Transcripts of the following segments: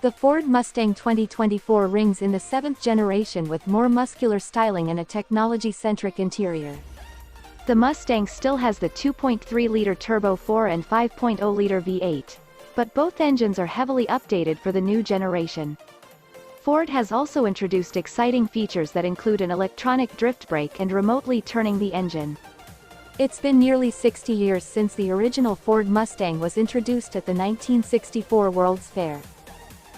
The Ford Mustang 2024 rings in the 7th generation with more muscular styling and a technology-centric interior. The Mustang still has the 2.3-liter turbo 4 and 5.0-liter V8, but both engines are heavily updated for the new generation. Ford has also introduced exciting features that include an electronic drift brake and remotely turning the engine. It's been nearly 60 years since the original Ford Mustang was introduced at the 1964 World's Fair.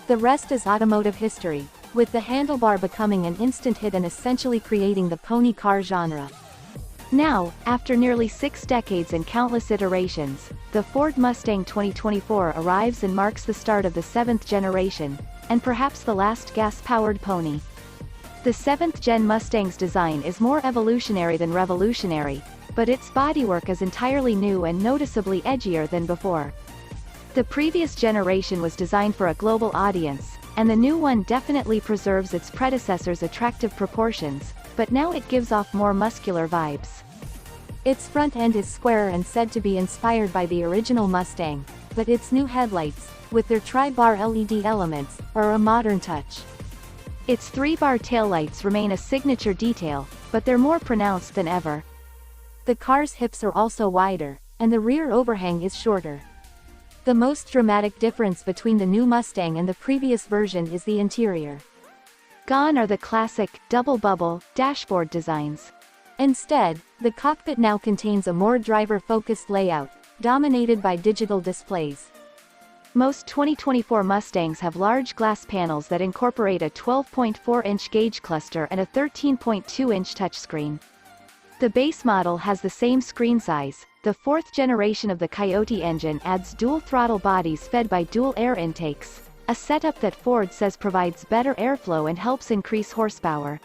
The rest is automotive history, with the handlebar becoming an instant hit and essentially creating the pony car genre. Now, after nearly 6 decades and countless iterations, the Ford Mustang 2024 arrives and marks the start of the 7th generation, and perhaps the last gas-powered pony. The 7th-gen Mustang's design is more evolutionary than revolutionary, but its bodywork is entirely new and noticeably edgier than before. The previous generation was designed for a global audience, and the new one definitely preserves its predecessor's attractive proportions, but now it gives off more muscular vibes. Its front end is squarer and said to be inspired by the original Mustang, but its new headlights, with their tri-bar LED elements, are a modern touch. Its 3-bar taillights remain a signature detail, but they're more pronounced than ever. The car's hips are also wider, and the rear overhang is shorter. The most dramatic difference between the new Mustang and the previous version is the interior. Gone are the classic, double-bubble, dashboard designs. Instead, the cockpit now contains a more driver-focused layout, dominated by digital displays. Most 2024 Mustangs have large glass panels that incorporate a 12.4-inch gauge cluster and a 13.2-inch touchscreen. The base model has the same screen size. The 4th generation of the Coyote engine adds dual-throttle bodies fed by dual air intakes, a setup that Ford says provides better airflow and helps increase horsepower.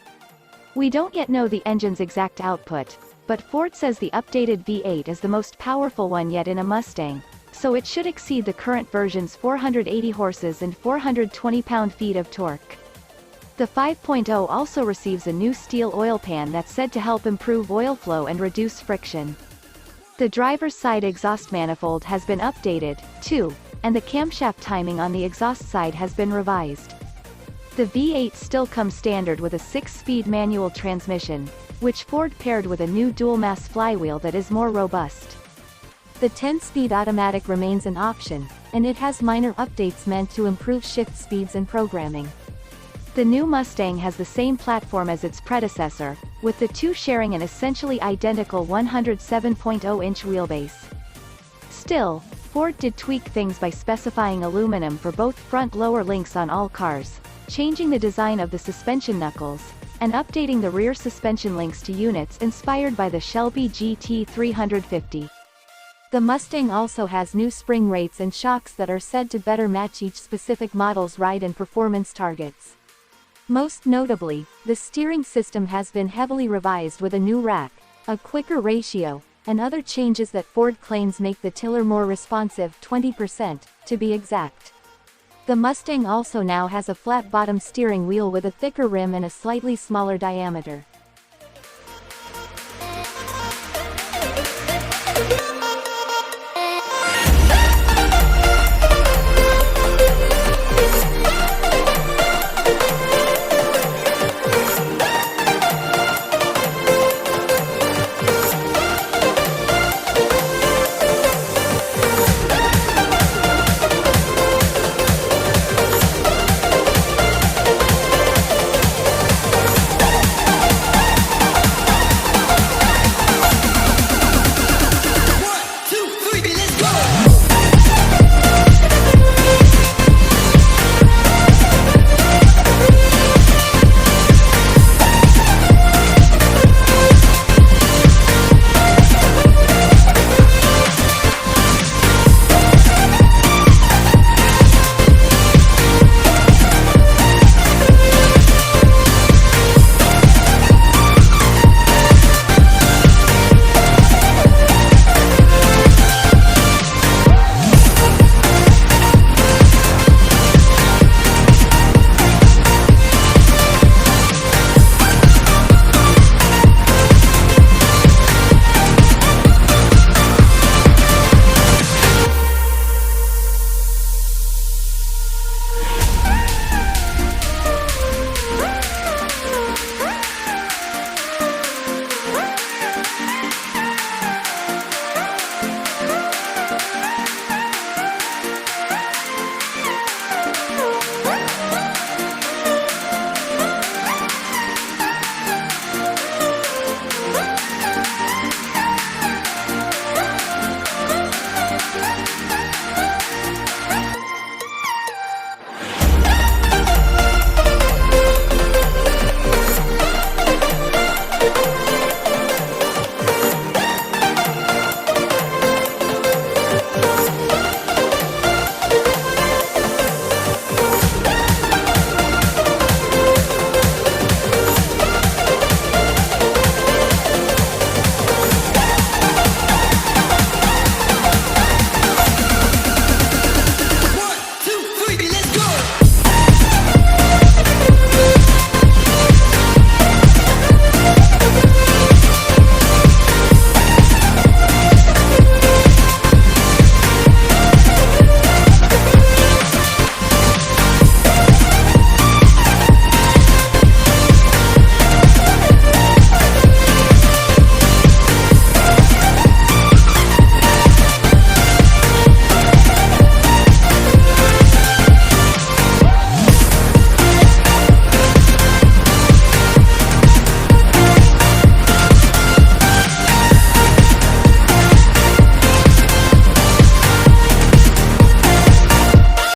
We don't yet know the engine's exact output, but Ford says the updated V8 is the most powerful one yet in a Mustang, so it should exceed the current version's 480 horses and 420 pound-feet of torque. The 5.0 also receives a new steel oil pan that's said to help improve oil flow and reduce friction. The driver's side exhaust manifold has been updated, too, and the camshaft timing on the exhaust side has been revised. The V8 still comes standard with a 6-speed manual transmission, which Ford paired with a new dual-mass flywheel that is more robust. The 10-speed automatic remains an option, and it has minor updates meant to improve shift speeds and programming. The new Mustang has the same platform as its predecessor, with the two sharing an essentially identical 107.0-inch wheelbase. Still, Ford did tweak things by specifying aluminum for both front lower links on all cars, changing the design of the suspension knuckles, and updating the rear suspension links to units inspired by the Shelby GT350. The Mustang also has new spring rates and shocks that are said to better match each specific model's ride and performance targets. Most notably, the steering system has been heavily revised with a new rack, a quicker ratio, and other changes that Ford claims make the tiller more responsive, 20%, to be exact. The Mustang also now has a flat-bottom steering wheel with a thicker rim and a slightly smaller diameter.